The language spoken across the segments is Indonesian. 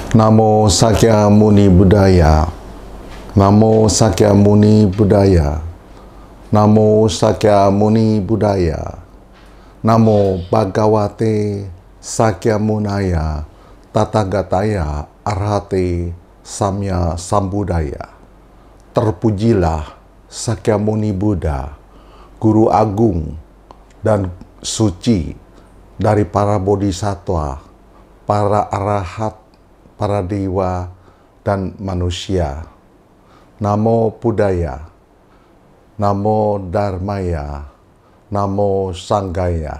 Namo Sakyamuni Buddhaya. Namo Sakyamuni Buddhaya. Namo Sakyamuni Buddhaya. Namo Bhagavate Sakyamunaya Tathagataya Arhate Samya Sambuddhaya. Terpujilah Sakyamuni Buddha, Guru Agung dan suci dari para bodhisattva, para arahat, para dewa, dan manusia. Namo Buddhaya, Namo Dharmaya, Namo Sanghaya.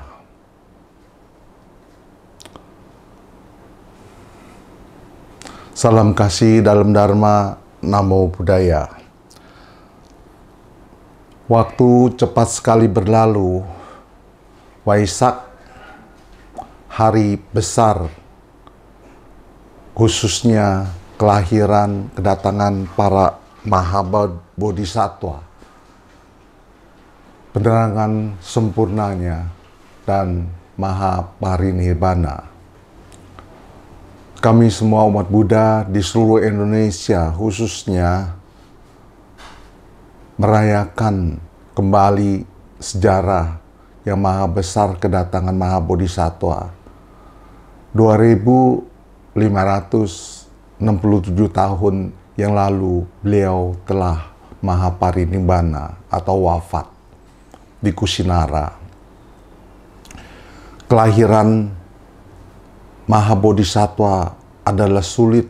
Salam kasih dalam Dharma, Namo Buddhaya. Waktu cepat sekali berlalu. Waisak, hari besar, khususnya kelahiran, kedatangan para Mahabodhisattva, penerangan sempurnanya, dan Mahaparinibbana. Kami semua umat Buddha di seluruh Indonesia khususnya merayakan kembali sejarah yang maha besar kedatangan Mahabodhisattva. 2567 tahun yang lalu beliau telah Mahaparinibbana atau wafat di Kusinara. Kelahiran Mahabodhisattva adalah sulit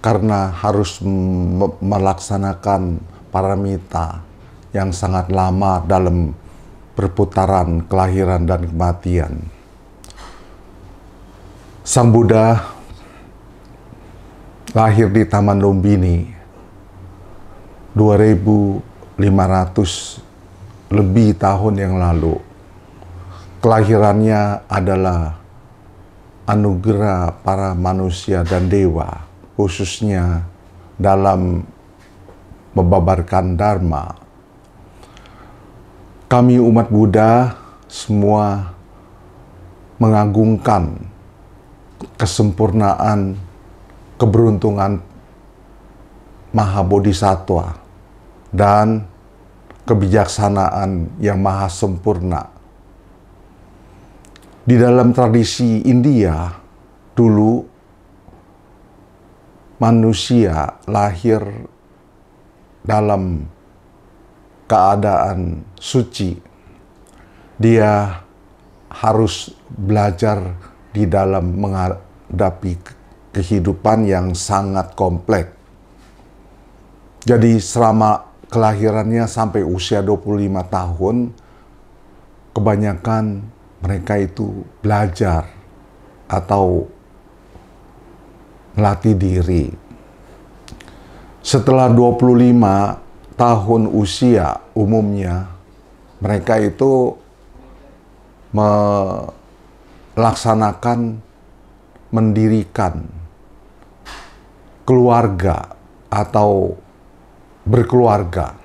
karena harus melaksanakan paramita yang sangat lama dalam perputaran kelahiran dan kematian. Sang Buddha lahir di Taman Lumbini 2500 lebih tahun yang lalu. Kelahirannya adalah anugerah para manusia dan dewa, khususnya dalam membabarkan Dharma. Kami umat Buddha semua mengagungkan kesempurnaan, keberuntungan Mahabodhisattva dan kebijaksanaan yang maha sempurna. Di dalam tradisi India, dulu manusia lahir dalam keadaan suci. Dia harus belajar di dalam menghadapi kehidupan yang sangat kompleks. Jadi selama kelahirannya sampai usia 25 tahun, kebanyakan mereka itu belajar atau melatih diri. Setelah 25 tahun usia umumnya, mereka itu melaksanakan mendirikan keluarga atau berkeluarga.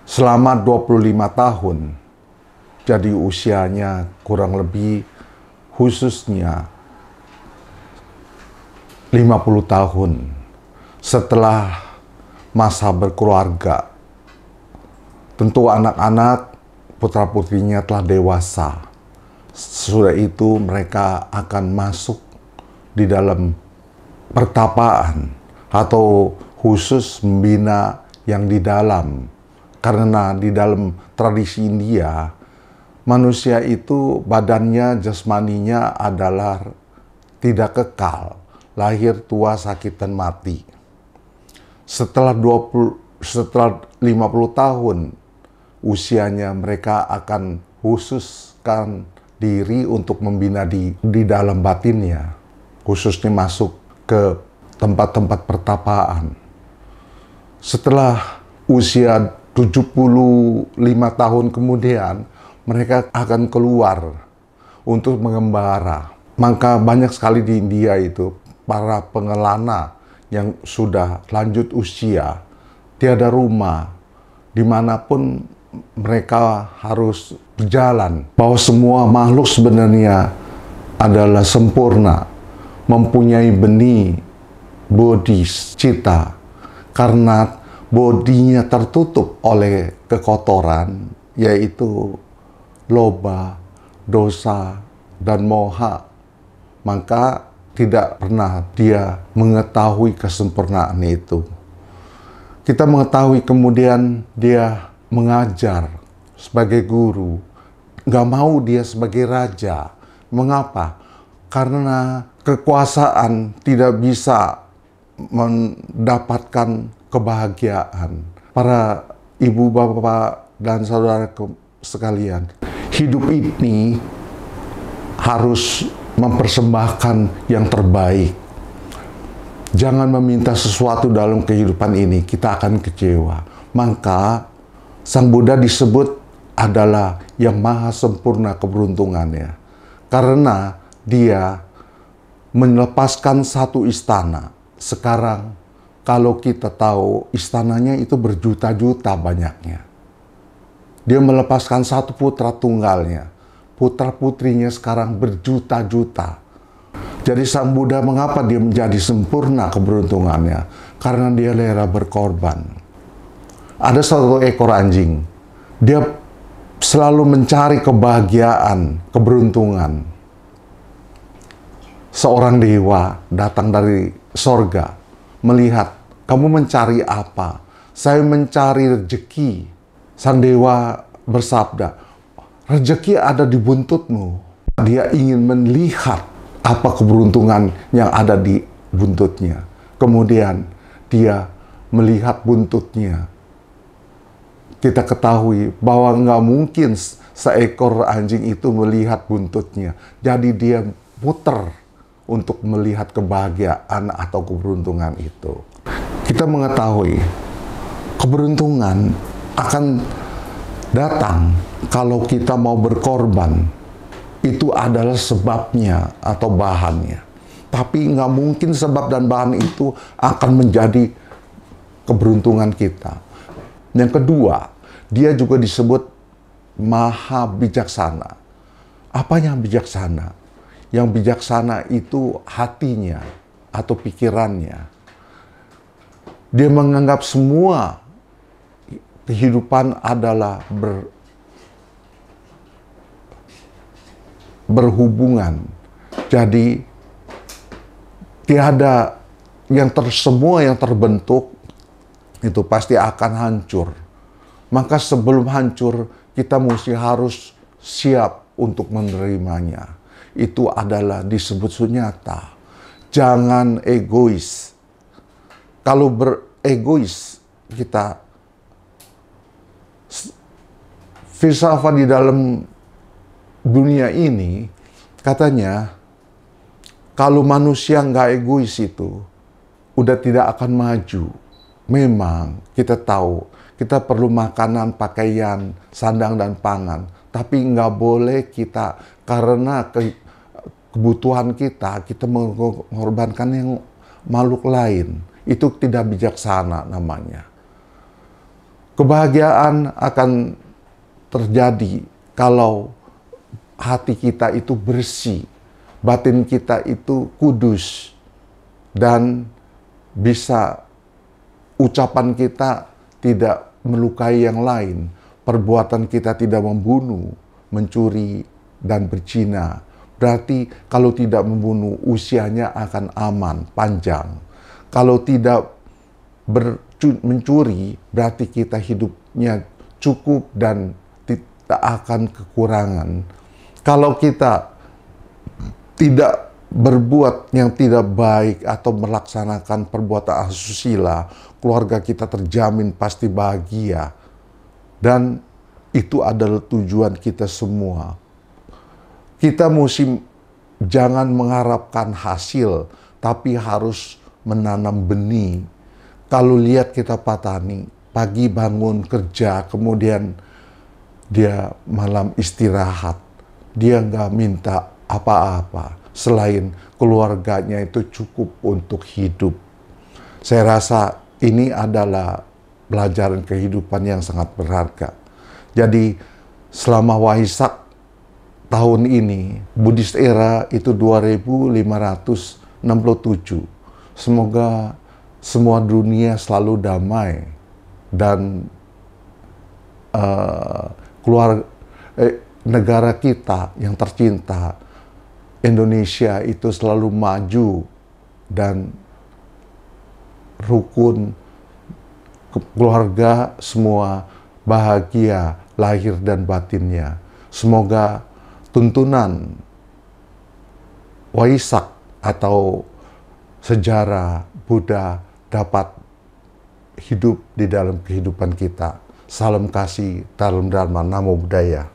Selama 25 tahun, jadi usianya kurang lebih khususnya 50 tahun setelah masa berkeluarga. Tentu anak-anak putra-putrinya telah dewasa. Sesudah itu mereka akan masuk di dalam pertapaan atau khusus membina yang di dalam. Karena di dalam tradisi India, manusia itu badannya, jasmaninya adalah tidak kekal, lahir, tua, sakit, dan mati. Setelah 50 tahun usianya, mereka akan khususkan diri untuk membina di dalam batinnya, khususnya masuk ke tempat-tempat pertapaan. Setelah usia 75 tahun kemudian, mereka akan keluar untuk mengembara. Maka banyak sekali di India itu para pengelana yang sudah lanjut usia, tiada rumah, dimanapun mereka harus berjalan. Bahwa semua makhluk sebenarnya adalah sempurna. mempunyai benih bodhicitta karena bodinya tertutup oleh kekotoran, yaitu loba, dosa, dan moha, maka tidak pernah dia mengetahui kesempurnaan itu. Kita mengetahui kemudian dia mengajar sebagai guru, nggak mau dia sebagai raja. Mengapa? Karena kekuasaan tidak bisa mendapatkan kebahagiaan. Para ibu, bapak, dan saudara sekalian, hidup ini harus mempersembahkan yang terbaik. Jangan meminta sesuatu dalam kehidupan ini, kita akan kecewa. Maka Sang Buddha disebut adalah yang maha sempurna keberuntungannya. Karena dia melepaskan satu istana. Sekarang kalau kita tahu istananya itu berjuta-juta banyaknya. Dia melepaskan satu putra tunggalnya. Putra-putrinya sekarang berjuta-juta. Jadi Sang Buddha mengapa dia menjadi sempurna keberuntungannya? Karena dia rela berkorban. Ada satu ekor anjing. Dia selalu mencari kebahagiaan, keberuntungan. Seorang dewa datang dari sorga, melihat, kamu mencari apa? Saya mencari rezeki. Sang dewa bersabda, rezeki ada di buntutmu. Dia ingin melihat apa keberuntungan yang ada di buntutnya. Kemudian dia melihat buntutnya. Kita ketahui bahwa nggak mungkin seekor anjing itu melihat buntutnya. Jadi dia putar untuk melihat kebahagiaan atau keberuntungan itu. Kita mengetahui keberuntungan akan datang kalau kita mau berkorban. Itu adalah sebabnya atau bahannya. Tapi nggak mungkin sebab dan bahan itu akan menjadi keberuntungan kita. Yang kedua, dia juga disebut maha bijaksana. Apa yang bijaksana? Yang bijaksana itu hatinya atau pikirannya. Dia menganggap semua kehidupan adalah berhubungan. Jadi tiada semua yang terbentuk itu pasti akan hancur. Maka sebelum hancur kita harus siap untuk menerimanya. Itu adalah disebut sunyata. Jangan egois. Kalau beregois kita, filsafat di dalam dunia ini katanya kalau manusia nggak egois itu udah tidak akan maju. Memang kita tahu kita perlu makanan, pakaian, sandang, dan pangan. Tapi nggak boleh kita karena kebutuhan kita mengorbankan yang makhluk lain. Itu tidak bijaksana namanya. Kebahagiaan akan terjadi kalau hati kita itu bersih, batin kita itu kudus, dan bisa ucapan kita tidak melukai yang lain, perbuatan kita tidak membunuh, mencuri, dan berzina. Berarti kalau tidak membunuh, usianya akan aman, panjang. Kalau tidak mencuri, berarti kita hidupnya cukup dan tidak akan kekurangan. Kalau kita tidak berbuat yang tidak baik atau melaksanakan perbuatan asusila, keluarga kita terjamin pasti bahagia. Dan itu adalah tujuan kita semua. Kita mesti jangan mengharapkan hasil, tapi harus menanam benih. Kalau lihat kita petani, pagi bangun kerja, kemudian dia malam istirahat. Dia nggak minta apa-apa selain keluarganya itu cukup untuk hidup. Saya rasa ini adalah pelajaran kehidupan yang sangat berharga. Jadi selama Waisak tahun ini, Buddhist era itu 2500 67. Semoga semua dunia selalu damai dan negara kita yang tercinta, Indonesia, itu selalu maju dan rukun, keluarga semua bahagia lahir dan batinnya. Semoga tuntunan Waisak atau sejarah Buddha dapat hidup di dalam kehidupan kita. Salam kasih, dalam Dharma, Namo Buddhaya.